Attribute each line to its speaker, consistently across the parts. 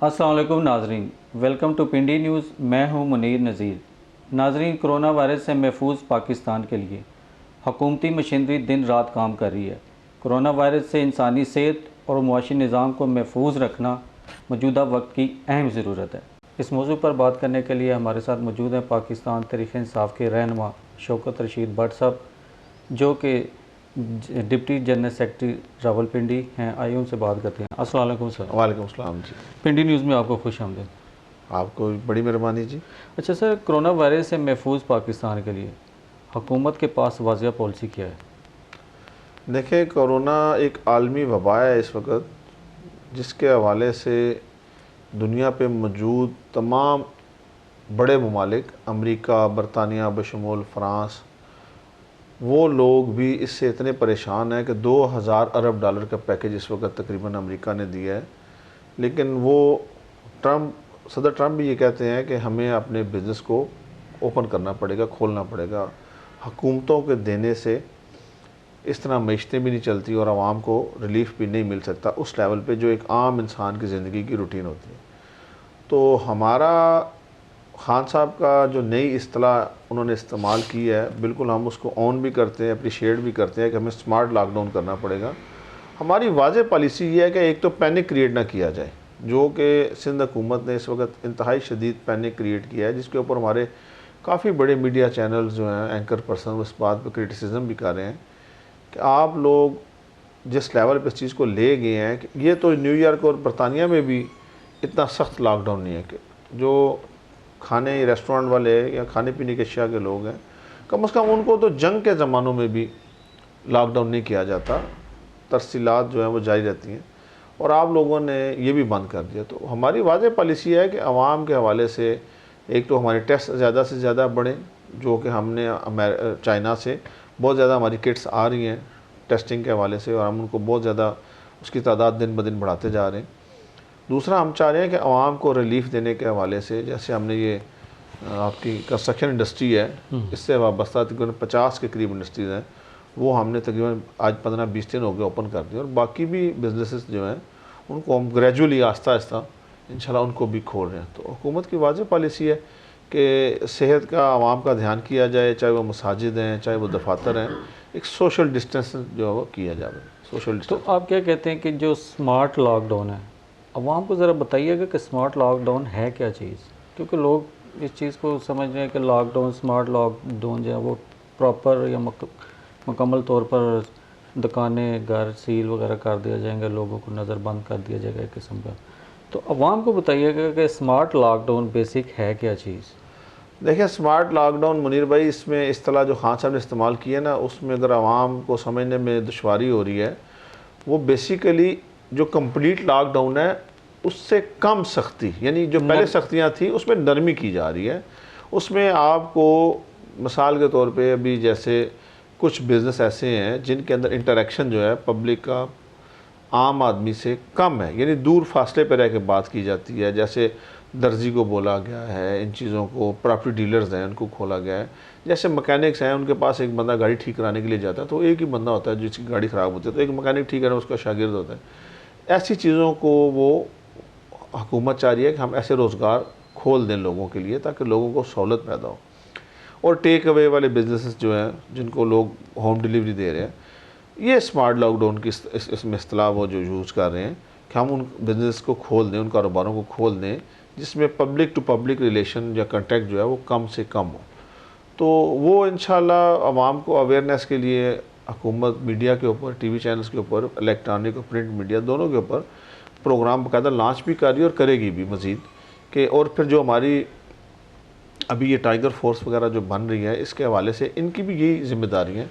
Speaker 1: अस्सलाम वालेकुम नाजरीन, वेलकम टू पिंडी न्यूज़। मैं हूं मुनीर नज़ीर। नाजरीन, कोरोना वायरस से महफूज पाकिस्तान के लिए हुकूमती मशीनरी दिन रात काम कर रही है। कोरोना वायरस से इंसानी सेहत और मुआशी निज़ाम को महफूज रखना मौजूदा वक्त की अहम ज़रूरत है। इस मौजू पर बात करने के लिए हमारे साथ मौजूद हैं पाकिस्तान तहरीक इंसाफ के रहनुमा शौकत रशीद भट्ट साहब, जो कि डिप्टी जनरल सेक्रेटरी रावलपिंडी हैं। आइए उनसे बात करते हैं। अस्सलाम वालेकुम सर।
Speaker 2: वालेकुम अस्सलाम जी।
Speaker 1: पिंडी न्यूज़ में आपको खुश आमदीद।
Speaker 2: आपको बड़ी मेहरबानी जी।
Speaker 1: अच्छा सर, कोरोना वायरस से महफूज पाकिस्तान के लिए हुकूमत के पास वाज़िया पॉलिसी क्या है?
Speaker 2: देखें, कोरोना एक आलमी वबा है इस वक्त, जिसके हवाले से दुनिया पे मौजूद तमाम बड़े ममालिक अमेरिका, बरतानिया बशमूल फ़्रांस, वो लोग भी इससे इतने परेशान हैं कि 2000 अरब डॉलर का पैकेज इस वक्त तकरीबन अमेरिका ने दिया है। लेकिन वो सदर ट्रंप भी ये कहते हैं कि हमें अपने बिज़नेस को ओपन करना पड़ेगा, खोलना पड़ेगा। हुकूमतों के देने से इस तरह मईशतें भी नहीं चलती और आवाम को रिलीफ भी नहीं मिल सकता उस लेवल पे जो एक आम इंसान की ज़िंदगी की रूटीन होती है। तो हमारा खान साहब का जो नई इस्तेलाह उन्होंने इस्तेमाल की है, बिल्कुल हम उसको ऑन भी करते हैं, अप्रिशिएट भी करते हैं कि हमें स्मार्ट लॉकडाउन करना पड़ेगा। हमारी वाज़ेह पॉलिसी ये है कि एक तो पैनिक क्रिएट ना किया जाए, जो कि सिंध हुकूमत ने इस वक्त इंतहाई शदीद पैनिक क्रिएट किया है, जिसके ऊपर हमारे काफ़ी बड़े मीडिया चैनल्स जो हैं, एंकर पर्सन इस बात पर क्रिटिसिज्म भी कर रहे हैं कि आप लोग जिस लेवल पर इस चीज़ को ले गए हैं कि ये तो न्यूयॉर्क और बरतानिया में भी इतना सख्त लॉकडाउन नहीं है कि जो खाने रेस्टोरेंट वाले या खाने पीने के अशिया के लोग हैं, कम से कम उनको तो जंग के ज़मानों में भी लॉकडाउन नहीं किया जाता, तरसीलात जो हैं वो जारी रहती हैं, और आप लोगों ने ये भी बंद कर दिया। तो हमारी वाज़ेह पॉलिसी है कि आवाम के हवाले से एक तो हमारे टेस्ट ज़्यादा से ज़्यादा बढ़ें, जो कि हमने चाइना से बहुत ज़्यादा हमारी किट्स आ रही हैं टेस्टिंग के हवाले से, और हम उनको बहुत ज़्यादा उसकी तादाद दिन ब दिन बढ़ाते जा रहे हैं। दूसरा, हम चाह रहे हैं कि आवाम को रिलीफ देने के हवाले से, जैसे हमने ये आपकी कंस्ट्रक्शन इंडस्ट्री है, इससे वाबस्ता तकरीबन 50 के करीब इंडस्ट्रीज़ हैं, वो हमने तकरीबन आज 15-20 दिन हो गए ओपन कर दिए, और बाकी भी बिजनेसेस जो हैं उनको हम ग्रेजुअली आहिस्ता आहिस्ता इंशाल्लाह उनको भी खोल रहे हैं। तो हुकूमत की वाज़ेह पॉलिसी है कि सेहत का आवाम का ध्यान किया जाए, चाहे वो मसाजिद हैं, चाहे वो दफातर हैं, एक सोशल डिस्टेंस जो है वो किया जाए, सोशल डिस्टेंस।
Speaker 1: तो आप क्या कहते हैं कि जो स्मार्ट लॉकडाउन है, अवाम को ज़रा बताइएगा कि स्मार्ट लॉकडाउन है क्या चीज़? क्योंकि लोग इस चीज़ को समझ रहे हैं कि लॉकडाउन, स्मार्ट लॉकडाउन जो है वो प्रॉपर या मुकम्मल तौर पर दुकानें, घर सील वगैरह कर दिया जाएंगे, लोगों को नज़रबंद कर दिया जाएगा एक किस्म का। तो अवाम को बताइएगा कि स्मार्ट लॉकडाउन बेसिक है क्या चीज़?
Speaker 2: देखिए, स्मार्ट लॉकडाउन मुनीर भाई, इसमें इस्तेलाह जो खान साहब ने इस्तेमाल की है ना, उसमें अगर आवाम को समझने में दुश्वारी हो रही है, वो बेसिकली जो कंप्लीट लॉकडाउन है उससे कम सख्ती, यानी जो पहले सख्तियाँ थी उसमें नरमी की जा रही है। उसमें आपको मिसाल के तौर पे अभी जैसे कुछ बिज़नेस ऐसे हैं जिनके अंदर इंटरेक्शन जो है पब्लिक का आम आदमी से कम है, यानी दूर फासले पर रह के बात की जाती है। जैसे दर्जी को बोला गया है, इन चीज़ों को, प्रॉपर्टी डीलर्स हैं उनको खोला गया है, जैसे मैकेनिक्स हैं उनके पास एक बंदा गाड़ी ठीक कराने के लिए जाता है तो एक ही बंदा होता है जिसकी गाड़ी ख़राब होती है, तो एक मैकेनिक ठीक करना उसका शागिर्द होता है। ऐसी चीज़ों को वो हुकूमत चाह रही है कि हम ऐसे रोज़गार खोल दें लोगों के लिए, ताकि लोगों को सहूलत पैदा हो। और टेक अवे वाले बिजनेसेस जो हैं जिनको लोग होम डिलीवरी दे रहे हैं, ये स्मार्ट लॉकडाउन की इसमें इस्तेलाह वो जो यूज़ कर रहे हैं कि हम उन बिज़नेस को खोल दें, उन कारोबारों को खोल दें जिसमें पब्लिक टू पब्लिक रिलेशन या कंटेक्ट जो है वो कम से कम हो। तो वो इंशाल्लाह आवाम को अवेयरनेस के लिए हुकूमत मीडिया के ऊपर, टीवी चैनल्स के ऊपर, इलेक्ट्रॉनिक और प्रिंट मीडिया दोनों के ऊपर प्रोग्राम बाकायदा लॉन्च भी कर रही है और करेगी भी मज़ीद कि, और फिर जो हमारी अभी ये टाइगर फोर्स वगैरह जो बन रही है, इसके हवाले से इनकी भी यही जिम्मेदारी है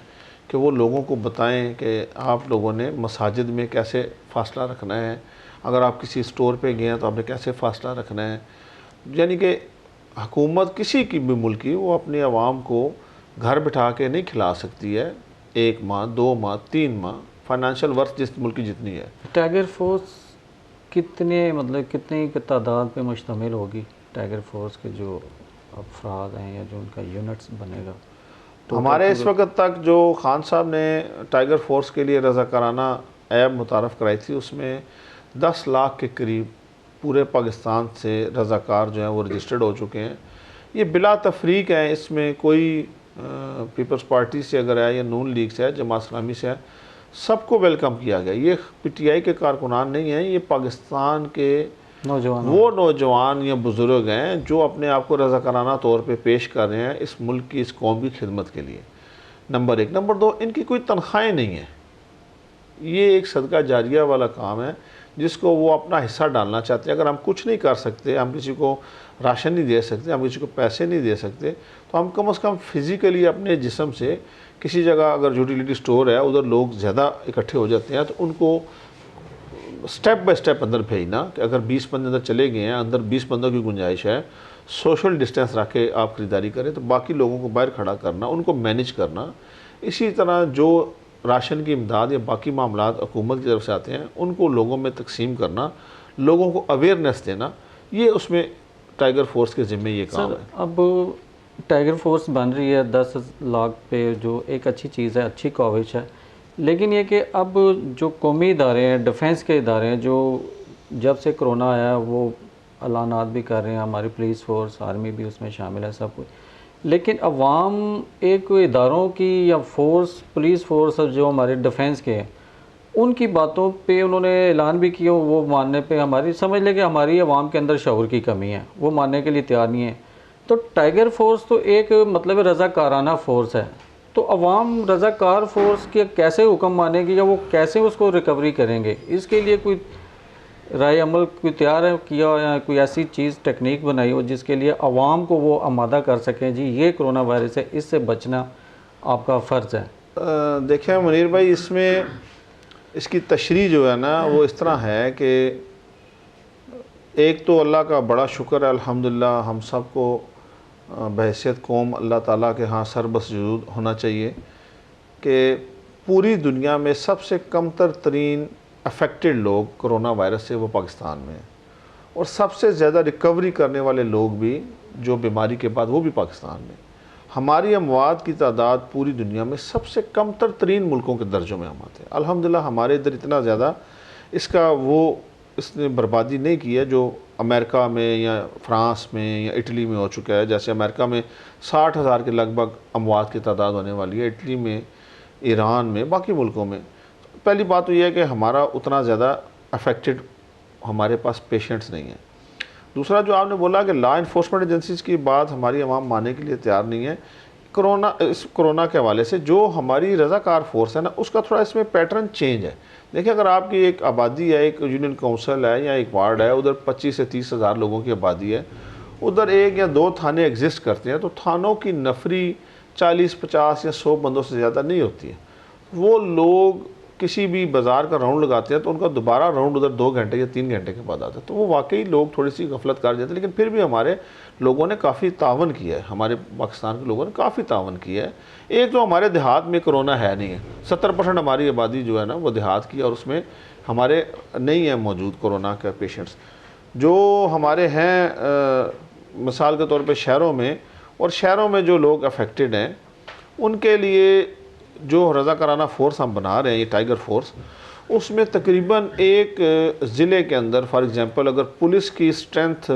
Speaker 2: कि वो लोगों को बताएं कि आप लोगों ने मसाजिद में कैसे फ़ासला रखना है, अगर आप किसी स्टोर पे गए हैं तो आपने कैसे फ़ासला रखना है। यानी कि हुकूमत किसी की भी मुल्क की वो अपनी आवाम को घर बिठा के नहीं खिला सकती है 1 माह, 2 माह, 3 माह, फाइनेंशियल वर्थ जिस मुल्क की जितनी है।
Speaker 1: टाइगर फोर्स कितनी तादाद पे मुश्तमिल होगी? टाइगर फोर्स के जो अफराद हैं या जो उनका यूनिट्स बनेगा?
Speaker 2: तो हमारे इस वक्त तक जो खान साहब ने टाइगर फोर्स के लिए रज़ाकाराना ऐप मुतारफ़ कराई थी, उसमें 10 लाख के करीब पूरे पाकिस्तान से रज़ाकार जो हैं वो रजिस्टर्ड हो चुके हैं। ये बिला तफरीक है, इसमें कोई पीपल्स पार्टी से अगर है या नून लीग से है, जमात इस्लामी से है, सबको वेलकम किया गया। ये पीटीआई के कारकुनान नहीं हैं, ये पाकिस्तान के वो नौजवान या बुज़ुर्ग हैं जो अपने आप को रज़ाकाराना तौर पे पेश कर रहे हैं इस मुल्क की, इस कौम की खिदमत के लिए। नंबर एक। नंबर दो, इनकी कोई तनख्वाहें नहीं है, ये एक सदका जारिया वाला काम है जिसको वो अपना हिस्सा डालना चाहते हैं। अगर हम कुछ नहीं कर सकते, हम किसी को राशन नहीं दे सकते, हम किसी को पैसे नहीं दे सकते, तो हम कम से कम फिज़िकली अपने जिस्म से किसी जगह, अगर यूटिलिटी स्टोर है उधर लोग ज़्यादा इकट्ठे हो जाते हैं, तो उनको स्टेप बाय स्टेप अंदर भेजना कि अगर 20 बंदे अंदर चले गए हैं, अंदर 20 बंदों की गुंजाइश है, सोशल डिस्टेंस रख के आप ख़रीदारी करें, तो बाकी लोगों को बाहर खड़ा करना, उनको मैनेज करना। इसी तरह जो राशन की इमदाद या बाकी मामलात हुकूमत की तरफ से आते हैं उनको लोगों में तकसीम करना, लोगों को अवेयरनेस देना, ये उसमें टाइगर फोर्स के ज़िम्मे ये काम है।
Speaker 1: अब टाइगर फोर्स बन रही है 10 लाख पे, जो एक अच्छी चीज़ है, अच्छी कवरेज है, लेकिन ये कि अब जो कौमी इदारे हैं, डिफेंस के इदारे हैं, जो जब से कोरोना आया वो ऐलानात भी कर रहे हैं, हमारी पुलिस फोर्स, आर्मी भी उसमें शामिल है, सब कुछ, लेकिन अवाम एक इदारों की या फोर्स, पुलिस फोर्स जो हमारे डिफेंस के हैं, उनकी बातों पे उन्होंने ऐलान भी किया, वो मानने पे हमारी समझ लें कि हमारी अवाम के अंदर शऊर की कमी है, वो मानने के लिए तैयार नहीं है। तो टाइगर फोर्स तो एक मतलब रज़ाकाराना फोर्स है, तो अवाम रज़ाकार फोर्स के कैसे हुक्म मानेगी या वो कैसे उसको रिकवरी करेंगे? इसके लिए कोई राय अमल कोई तैयार है किया, या कोई ऐसी चीज़ टेक्निक बनाई हो जिसके लिए अवाम को वो आमादा कर सकें, जी ये कोरोना वायरस है, इससे बचना आपका फ़र्ज़ है?
Speaker 2: देखिए मुनीर भाई, इसमें इसकी तशरीह जो है ना वो इस तरह है कि एक तो अल्लाह का बड़ा शुक्र है, अल्हम्दुलिल्लाह, हम सबको बहैसियत कौम अल्लाह ताला के यहाँ सरबसजूद होना चाहिए कि पूरी दुनिया में सबसे कमतर तरीन अफेक्टेड लोग कोरोना वायरस से वो पाकिस्तान में हैं, और सबसे ज़्यादा रिकवरी करने वाले लोग भी जो बीमारी के बाद वो भी पाकिस्तान में। हमारी अमवात की तादाद पूरी दुनिया में सबसे कमतर तरीन मुल्कों के दर्जों में हम आते हैं। अल्हम्दुलिल्लाह हमारे इधर इतना ज़्यादा इसका वो इसने बर्बादी नहीं की है जो अमेरिका में या फ्रांस में या इटली में हो चुका है। जैसे अमेरिका में 60,000 के लगभग अमवात की तादाद होने वाली है, इटली में, ईरान में, बाकी मुल्कों में। पहली बात तो यह है कि हमारा उतना ज़्यादा अफेक्टेड हमारे पास पेशेंट्स नहीं हैं। दूसरा जो आपने बोला कि लॉ इन्फोर्समेंट एजेंसीज की बात हमारी आवाम मानने के लिए तैयार नहीं है। इस कोरोना के हवाले से जो हमारी रज़ाकार फोर्स है ना, उसका थोड़ा इसमें पैटर्न चेंज है। देखिए, अगर आपकी एक आबादी है, एक यूनियन काउंसिल है या एक वार्ड है, उधर 25 से 30 हज़ार लोगों की आबादी है, उधर 1 या 2 थाने एग्जिस्ट करते हैं, तो थानों की नफरी 40, 50 या 100 बंदों से ज़्यादा नहीं होती है। वो लोग किसी भी बाज़ार का राउंड लगाते हैं तो उनका दोबारा राउंड उधर 2 घंटे या 3 घंटे के बाद आता है। तो वो वाकई लोग थोड़ी सी गफलत कर जाते हैं, लेकिन फिर भी हमारे लोगों ने काफ़ी तावन किया है, हमारे पाकिस्तान के लोगों ने काफ़ी तावन किया है। एक तो हमारे देहात में कोरोना है नहीं है, 70% हमारी आबादी जो है ना वो देहात की, और उसमें हमारे नहीं है मौजूद कोरोना के पेशेंट्स। जो हमारे हैं मिसाल के तौर पे शहरों में, और शहरों में जो लोग अफेक्टेड हैं उनके लिए जो रज़ाकाराना फ़ोर्स हम बना रहे हैं, ये टाइगर फोर्स, उसमें तकरीबन एक ज़िले के अंदर, फॉर एग्ज़ाम्पल अगर पुलिस की स्ट्रेंथ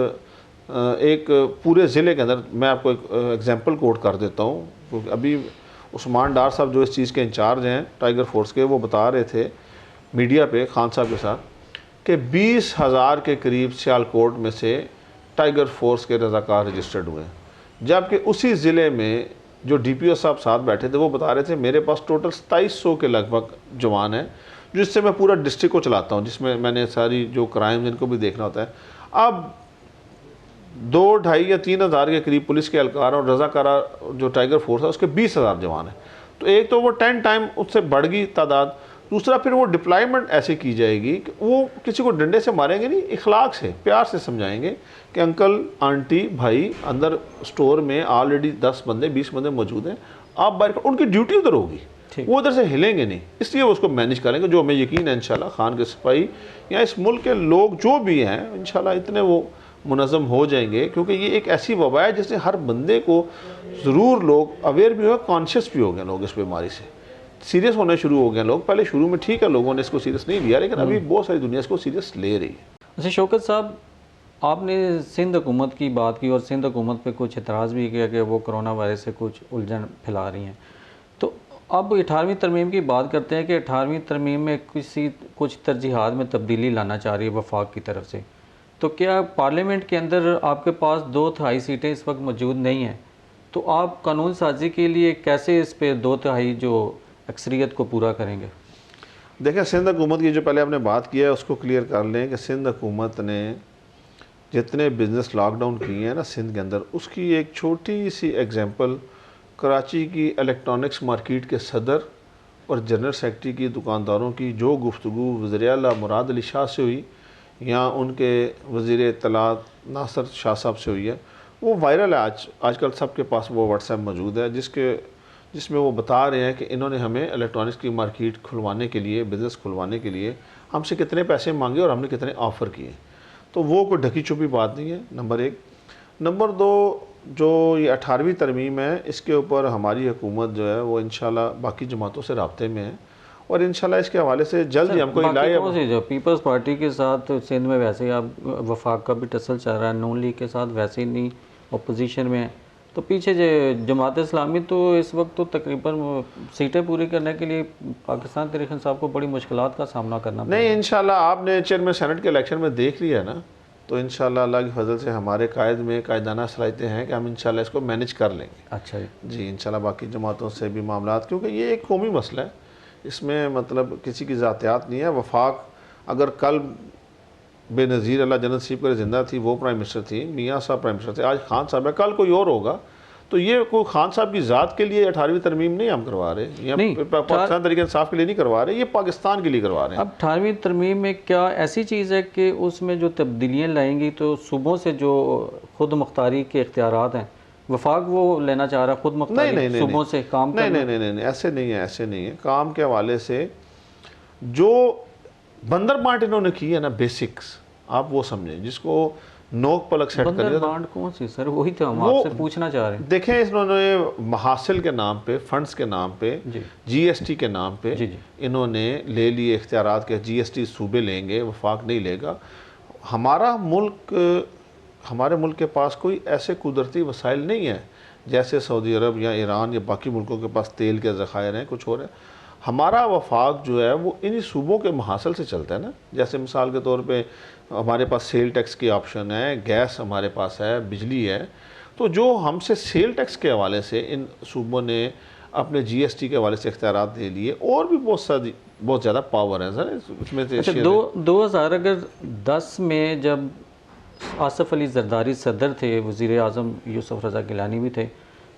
Speaker 2: एक पूरे ज़िले के अंदर, मैं आपको एक एग्ज़ाम्पल कोट कर देता हूँ, क्योंकि अभी उस्मान डार साहब जो इस चीज़ के इंचार्ज हैं टाइगर फोर्स के, वो बता रहे थे मीडिया पे खान साहब के साथ कि 20,000 के करीब सियालकोट में से टाइगर फोर्स के रज़ाकार रजिस्टर्ड हुए हैं। जबकि उसी ज़िले में जो DPO साहब साथ बैठे थे वो बता रहे थे मेरे पास टोटल 2700 के लगभग जवान हैं, जिससे मैं पूरा डिस्ट्रिक्ट को चलाता हूँ, जिसमें मैंने सारी जो क्राइम जिनको भी देखना होता है। अब 2, 2.5 या 3 हज़ार के करीब पुलिस के एहलकार और रज़ाकारा जो टाइगर फोर्स है उसके 20,000 जवान हैं। तो एक तो वो 10 टाइम उससे बढ़ गई तादाद। दूसरा फिर वो डिप्लॉयमेंट ऐसे की जाएगी कि वो किसी को डंडे से मारेंगे नहीं, इखलाक से, प्यार से समझाएंगे कि अंकल, आंटी, भाई, अंदर स्टोर में ऑलरेडी 10 बंदे 20 बंदे मौजूद हैं, आप बाहर, उनकी ड्यूटी उधर होगी, वो उधर से हिलेंगे नहीं, इसलिए वो उसको मैनेज करेंगे। जो हमें यकीन है इंशाल्लाह खान के सिपाही या इस मुल्क के लोग जो भी हैं इंशाल्लाह इतने वो मुनज़्ज़म हो जाएंगे, क्योंकि ये एक ऐसी वबा है जिससे हर बंदे को ज़रूर लोग अवेयर भी हो, कॉन्शियस भी हो गए लोग, इस बीमारी से सीरियस होने शुरू हो गए लोग। पहले शुरू में ठीक है लोगों ने इसको सीरियस नहीं लिया, लेकिन अभी बहुत सारी दुनिया इसको सीरियस ले रही है।
Speaker 1: अच्छा शौकत साहब, आपने सिंध हुकूमत की बात की और सिंध हुकूमत पे कुछ एतराज़ भी किया कि वो कोरोना वायरस से कुछ उलझन फैला रही हैं। तो अब 18वीं तरमीम की बात करते हैं कि 18वीं तरमीम में कुछ तरजीहात में तब्दीली लाना चाह रही है वफाक की तरफ से। तो क्या पार्लियामेंट के अंदर आपके पास 2/3 सीटें इस वक्त मौजूद नहीं हैं, तो आप कानून साजी के लिए कैसे इस पे 2/3 जो अक्सरियत को पूरा करेंगे?
Speaker 2: देखिए, सिंध हुकूमत की जो पहले आपने बात की है उसको क्लियर कर लें कि सिंध हुकूमत ने जितने बिज़नेस लॉकडाउन किए हैं ना सिंध के अंदर, उसकी एक छोटी सी एग्जांपल कराची की इलेक्ट्रॉनिक्स मार्केट के सदर और जनरल सेक्रेटरी की दुकानदारों की जो गुफ्तगू वज़ीर आला मुराद अली शाह से हुई या उनके वज़ीर इत्तलात नासर शाह साहब से हुई है, वो वायरल है। आजकल सबके पास वो व्हाट्सएप मौजूद है जिसमें वो बता रहे हैं कि इन्होंने हमें इलेक्ट्रॉनिक्स की मार्केट खुलवाने के लिए, बिज़नेस खुलवाने के लिए हमसे कितने पैसे मांगे और हमने कितने ऑफ़र किए। तो वो कोई ढकी छुपी बात नहीं है, नंबर एक। नंबर दो, जो ये 18वीं तरमीम है, इसके ऊपर हमारी हुकूमत जो है वो इंशाल्लाह बाकी जमातों से राब्ते में है और इंशाल्लाह इसके हवाले से जल्द ही हमको
Speaker 1: लाए। जो पीपल्स पार्टी के साथ सिंध में वैसे ही अब वफाक का भी टसल चल रहा है, नून लीग के साथ वैसे ही नहीं, अपोजिशन में है। तो पीछे जो जमात इस्लामी तो इस वक्त तो तकरीबन सीटें पूरी करने के लिए पाकिस्तान तहरीक इंसाफ को बड़ी मुश्किलात का सामना करना
Speaker 2: नहीं, इंशाल्लाह आपने चेयरमैन सेनेट के इलेक्शन में देख लिया ना, तो इंशाल्लाह अल्लाह की फजल से हमारे कायद में कायदाना सलाहियतें हैं कि हम इंशाल्लाह इसको मैनेज कर लेंगे।
Speaker 1: अच्छा
Speaker 2: जी, इंशाल्लाह बाकी जमातों से भी मामलात, क्योंकि ये एक कौमी मसला है, इसमें मतलब किसी की ज़ातियात नहीं है। वफाक अगर कल बेनज़ीर अल्लाह जन्नत नसीब करे ज़िंदा थी, वो प्राइम मिनिस्टर थी, मियाँ साहब प्राइम मिनिस्टर थे, आज खान साहब है, कल कोई और होगा। तो ये कोई खान साहब की ज़ात के लिए 18वीं तरमीम नहीं हम करवा रहे, या पाकिस्तान तरीके इंसाफ के लिए नहीं करवा रहे, ये पाकिस्तान के लिए करवा रहे हैं।
Speaker 1: अब 18वीं तरमीम में क्या ऐसी चीज़ है कि उसमें जो तब्दीलियाँ लाएंगी तो सूबों से जो खुद मुख्तारी के इख्तियारात हैं, वफाक वो लेना चाह रहा है खुद मुख्तारी सूबों से काम
Speaker 2: नहीं नहीं नहीं नहीं, ऐसे नहीं है, ऐसे नहीं है। काम के हवाले से जो बंदर बांट इन्होंने की है ना, बेसिक्स आप वो समझें, जिसको नोक पलक सेट कर दिया।
Speaker 1: बांट कौन सी सर? वही तो हम आपसे पूछना चाह रहे हैं।
Speaker 2: देखें, इन्होंने महासिल के नाम पे, फंड्स के नाम पे, जीएसटी के नाम पे इन्होंने ले लिए इख्तियारात के, जीएसटी सूबे लेंगे, वफाक नहीं लेगा। हमारे मुल्क के पास कोई ऐसे कुदरती वसाइल नहीं है जैसे सऊदी अरब या ईरान या बाकी मुल्कों के पास तेल के ज़खायर हैं, कुछ और है। हमारा वफाक जो है वो इन्हीं सूबों के महासिल से चलता है ना। जैसे मिसाल के तौर पे हमारे पास सेल टैक्स की ऑप्शन है, गैस हमारे पास है, बिजली है। तो जो हमसे सेल टैक्स के हवाले से इन सूबों ने अपने जीएसटी के हवाले से इख्तियारात दे लिए, और भी बहुत ज़्यादा पावर है सर उसमें से।
Speaker 1: अच्छा, 2010 में जब आसफ़ अली ज़रदारी सदर थे, वज़ीर आज़म यूसुफ रज़ा गिलानी भी थे,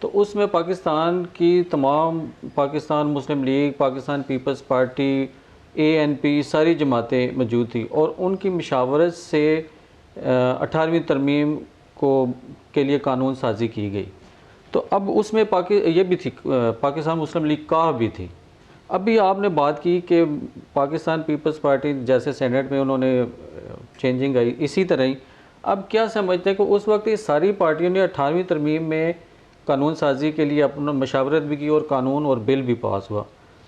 Speaker 1: तो उसमें पाकिस्तान की तमाम, Pakistan Muslim league, Pakistan peoples party, ANP, सारी जमातें मौजूद थी और उनकी मशावरत से 18वीं तरमीम के लिए कानून साजी की गई। तो अब उसमें ये भी थी, पाकिस्तान मुस्लिम लीग का भी थी। अभी आपने बात की कि पाकिस्तान पीपल्स पार्टी जैसे सेनेट में उन्होंने चेंजिंग आई, इसी तरह ही अब क्या समझते हैं कि उस वक्त ये सारी पार्टियों ने 18वीं तरमीम में कानून साजी के लिए अपना मशावरत भी की और कानून और बिल भी पास हुआ।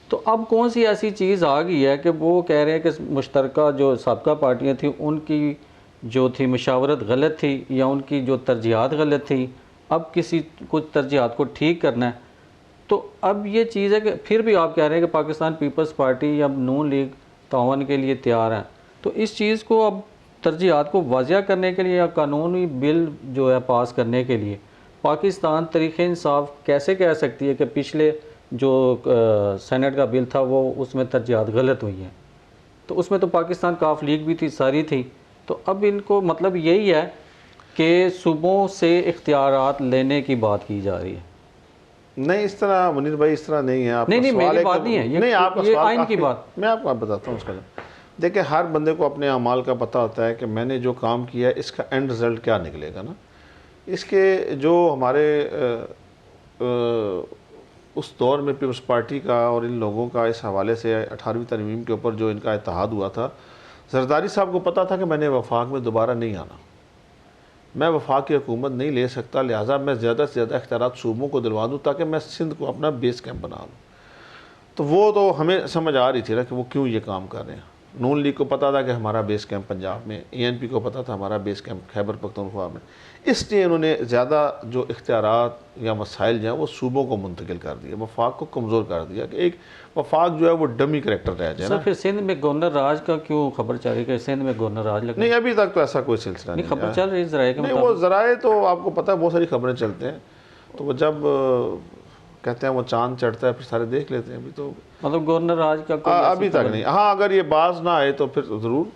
Speaker 1: तो अब कौन सी ऐसी चीज़ आ गई है कि वो कह रहे हैं कि मुश्तरका जो साबका पार्टियाँ थी उनकी जो थी मशावरत गलत थी या उनकी जो तरजीहात गलत थी, अब किसी कुछ तरजीहात को ठीक करना है। तो अब ये चीज़ है कि फिर भी आप कह रहे हैं कि पाकिस्तान पीपल्स पार्टी या नून लीग तावन के लिए तैयार हैं। तो इस चीज़ को अब तरजीहात को वाज़िया करने के लिए या कानूनी बिल जो है पास करने के लिए पाकिस्तान तहरीक इंसाफ कैसे कह सकती है कि पिछले जो सेनेट का बिल था वो उसमें तरजीहात गलत हुई हैं? तो उसमें तो पाकिस्तान काफ लीग भी थी, सारी थी। तो अब इनको मतलब यही है कि सूबों से इख्तियारात लेने की बात की जा रही है।
Speaker 2: नहीं, इस तरह मुनीर भाई, इस तरह नहीं है। आप
Speaker 1: नहीं, मेरी बात नहीं है ये, नहीं आपका ये आइन की बात।
Speaker 2: मैं आपको बताता हूँ उसका। देखिए, हर बंदे को अपने अमाल का पता होता है कि मैंने जो काम किया है इसका एंड रिज़ल्ट क्या निकलेगा ना। इसके जो हमारे उस दौर में पीपल्स पार्टी का और इन लोगों का इस हवाले से 18वीं तरमीम के ऊपर जो इनका इत्तेहाद हुआ था, जरदारी साहब को पता था कि मैंने वफाक में दोबारा नहीं आना, मैं वफाक की हुकूमत नहीं ले सकता, लिहाजा मैं ज़्यादा से ज़्यादा इख्तियारात सूबों को दिलवा दूँ ताकि मैं सिंध को अपना बेस कैंप बना लूँ। तो वो तो हमें समझ आ रही थी ना कि वो क्यों ये काम कर रहे हैं। नून लीग को पता था कि हमारा बेस कैंप पंजाब में, ANP को पता था हमारा बेस कैंप खैबर पख्तूनख्वा में, इसलिए इन्होंने ज़्यादा जो इख्तियारात या मसाइल जो हैं वो सूबों को मुंतकिल कर दिया, वफाक को कमज़ोर कर दिया कि एक वफाक जो है वो डमी करेक्टर रह जाए
Speaker 1: सर।
Speaker 2: ना।
Speaker 1: फिर सिंध में गवर्नर राज का क्यों खबर चल रही है कि सिंध में गवर्नर राज लगा?
Speaker 2: नहीं, अभी तक तो ऐसा कोई सिलसिला नहीं
Speaker 1: खबर
Speaker 2: है।
Speaker 1: चल रही है ज़राए के
Speaker 2: नहीं, वो ज़राए तो आपको पता है बहुत सारी खबरें चलते हैं, तो वो जब कहते हैं वो चांद चढ़ता है फिर सारे देख लेते हैं। अभी तो
Speaker 1: मतलब गवर्नर राज का कोई
Speaker 2: अभी तक नहीं। हाँ, अगर ये बाज ना आए तो फिर ज़रूर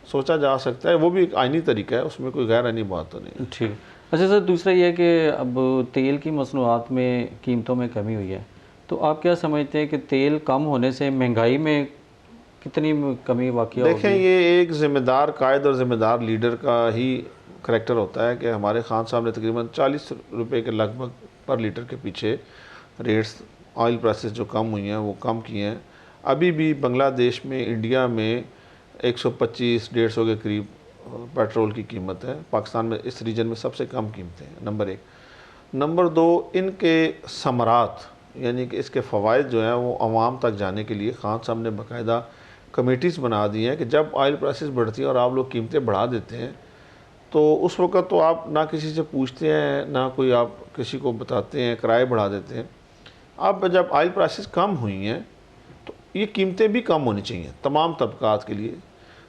Speaker 2: सोचा जा सकता है, वो भी एक आइनी तरीका है, उसमें कोई गैर आइनी बात तो नहीं।
Speaker 1: ठीक। अच्छा सर, दूसरा ये है कि अब तेल की मसनूआत में कीमतों में कमी हुई है, तो आप क्या समझते हैं कि तेल कम होने से महंगाई में कितनी कमी वाक़ई होगी?
Speaker 2: देखें, ये एक ज़िम्मेदार कायद और ज़िम्मेदार लीडर का ही करैक्टर होता है कि हमारे खान साहब ने तकरीबन 40 रुपये के लगभग पर लीटर के पीछे रेट्स, ऑयल प्राइसेस जो कम हुई हैं वो कम किए हैं। अभी भी बांग्लादेश में, इंडिया में 125-150 के करीब पेट्रोल की कीमत है। पाकिस्तान में इस रीजन में सबसे कम कीमतें हैं, नंबर 1। नंबर 2, इनके समरात यानी कि इसके फ़वाइद जो हैं वो आवाम तक जाने के लिए खान साहब ने बाकायदा कमेटीज़ बना दी हैं कि जब ऑयल प्राइसेस बढ़ती हैं और आप लोग कीमतें बढ़ा देते हैं तो उस वक़्त तो आप ना किसी से पूछते हैं, ना कोई आप किसी को बताते हैं, किराए बढ़ा देते हैं। अब जब ऑयल प्राइसेस कम हुई हैं तो ये कीमतें भी कम होनी चाहिए तमाम तबकात के लिए।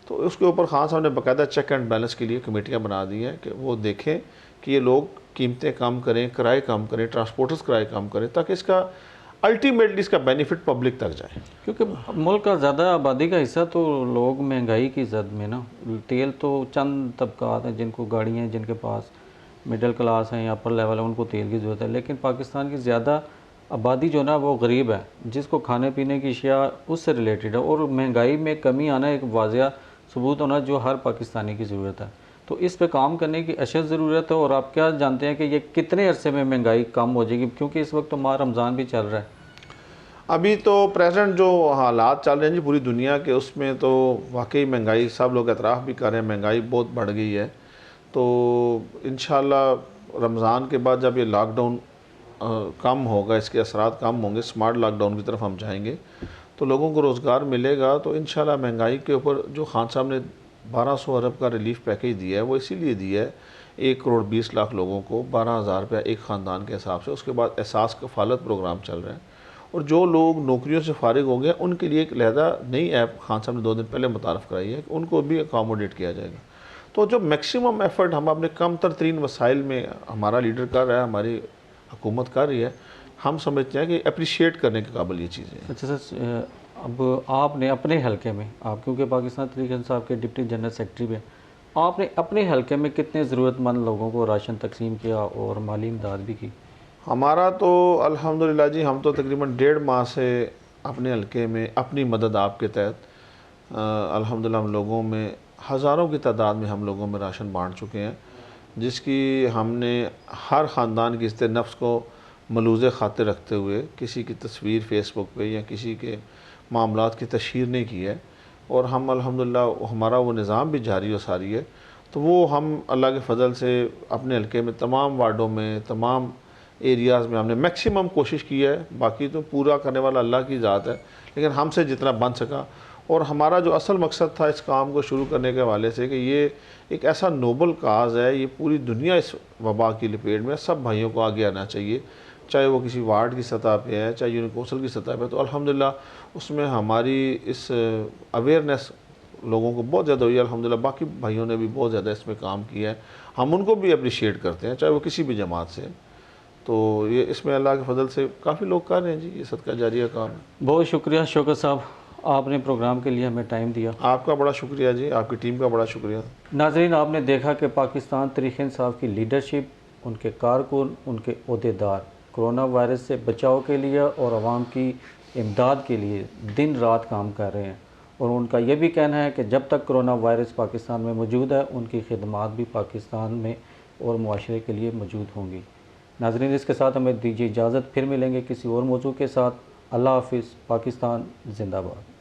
Speaker 2: तो उसके ऊपर खान साहब ने बाकायदा चेक एंड बैलेंस के लिए कमेटियाँ बना दी हैं कि वो देखें कि ये लोग कीमतें कम करें, किराए कम करें, ट्रांसपोर्टर्स किराए कम करें, ताकि इसका अल्टीमेटली इसका बेनिफिट पब्लिक तक जाए।
Speaker 1: क्योंकि मुल्क का ज़्यादा आबादी का हिस्सा तो लोग महंगाई की जद में ना, तेल तो चंद तबकात हैं जिनको गाड़ियाँ हैं, जिनके पास मिडिल क्लास हैं या अपर लेवल है, उनको तेल की ज़रूरत है। लेकिन पाकिस्तान की ज़्यादा आबादी जो ना वो गरीब है, जिसको खाने पीने की अशिया उससे रिलेटेड है, और महंगाई में कमी आना एक वाज़िया सबूत होना जो हर पाकिस्तानी की ज़रूरत है। तो इस पे काम करने की अशद ज़रूरत है। और आप क्या जानते हैं कि ये कितने अरसे में महंगाई कम हो जाएगी? क्योंकि इस वक्त तो माह रमज़ान भी चल रहा है।
Speaker 2: अभी तो प्रेजेंट जो हालात चल रहे हैं जी पूरी दुनिया के, उसमें तो वाकई महंगाई, सब लोग एतराफ़ भी कर रहे हैं, महंगाई बहुत बढ़ गई है। तो इंशाल्लाह रमज़ान के बाद जब ये लॉकडाउन कम होगा, इसके असरात कम होंगे, स्मार्ट लॉकडाउन की तरफ हम जाएंगे तो लोगों को रोज़गार मिलेगा। तो इंशाल्लाह महंगाई के ऊपर जो खान साहब ने 1200 अरब का रिलीफ पैकेज दिया है वो इसीलिए दिया है 1 करोड़ 20 लाख लोगों को 12,000 रुपया एक ख़ानदान के हिसाब से। उसके बाद एहसास कफ़ालत प्रोग्राम चल रहा है, और जो लोग नौकरियों से फारिग हो गए उनके लिए एक लहदा नई ऐप खान साहब ने 2 दिन पहले मुतारफ़ कराई है कि उनको भी अकोमोडेट किया जाएगा। तो जो मैक्सिमम एफ़र्ट हम अपने कम तरीन वसाइल में हमारा लीडर कर रहा है, हमारी हुकूमत कर रही है, हम समझते हैं कि अप्रिशिएट करने के काबिल ये चीज़ें हैं।
Speaker 1: अच्छा सर, अब आपने अपने हलके में, आप क्योंकि पाकिस्तान तहरीक इंसाफ के डिप्टी जनरल सेक्रेटरी भी हैं, आपने अपने हलके में कितने ज़रूरतमंद लोगों को राशन तकसीम किया और माली इमदाद भी की?
Speaker 2: हमारा तो अल्हम्दुलिल्लाह जी, हम तो तकरीबन 1.5 माह से अपने हलके में अपनी मदद आपके तहत अल्हम्दुलिल्लाह हम लोगों में हज़ारों की तादाद में हम लोगों में राशन बांट चुके हैं, जिसकी हमने हर ख़ानदान की इज़्ज़त नफ्स को मलूज़ खातिर रखते हुए किसी की तस्वीर फ़ेसबुक पे या किसी के मामलात की तशहीर नहीं की है। और हम अल्हम्दुलिल्लाह हमारा वो निज़ाम भी जारी और सारी है। तो वो हम अल्लाह के फ़ज़ल से अपने हलके में तमाम वार्डों में, तमाम एरियाज़ में हमने मैक्सिमम कोशिश की है। बाकी तो पूरा करने वाला अल्लाह की ज़ात है, लेकिन हमसे जितना बन सका। और हमारा जो असल मकसद था इस काम को शुरू करने के हवाले से कि ये एक ऐसा नोबल काज है, ये पूरी दुनिया इस वबा की लपेट में, सब भाइयों को आगे आना चाहिए, चाहे वो किसी वार्ड की सतह पे है, चाहे यूनियन कौंसिल की सतह पे। तो अल्हम्दुलिल्लाह उसमें हमारी इस अवेयरनेस लोगों को बहुत ज़्यादा हुई है। अल्हम्दुलिल्लाह बाकी भाइयों ने भी बहुत ज़्यादा इसमें काम किया है, हम उनको भी अप्रिशिएट करते हैं, चाहे वो किसी भी जमात से। तो ये इसमें अल्लाह के फजल से काफ़ी लोग कर रहे हैं जी, ये सदका जारिया काम है।
Speaker 1: बहुत शुक्रिया शौकत साहब, आपने प्रोग्राम के लिए हमें टाइम दिया।
Speaker 2: आपका बड़ा शुक्रिया जी, आपकी टीम का बड़ा शुक्रिया।
Speaker 1: नाज़रीन, आपने देखा कि पाकिस्तान तहरीक इंसाफ की लीडरशिप, उनके कारकुन, उनके ओहदेदार कोरोना वायरस से बचाव के लिए और आवाम की इमदाद के लिए दिन रात काम कर रहे हैं। और उनका यह भी कहना है कि जब तक कोरोना वायरस पाकिस्तान में मौजूद है, उनकी खिदमात भी पाकिस्तान में और मुआशरे के लिए मौजूद होंगी। नाज़रीन, इसके साथ हमें दीजिए इजाज़त, फिर मिलेंगे किसी और मौजू के साथ। अल्लाह हाफ़िज़। पाकिस्तान जिंदाबाद।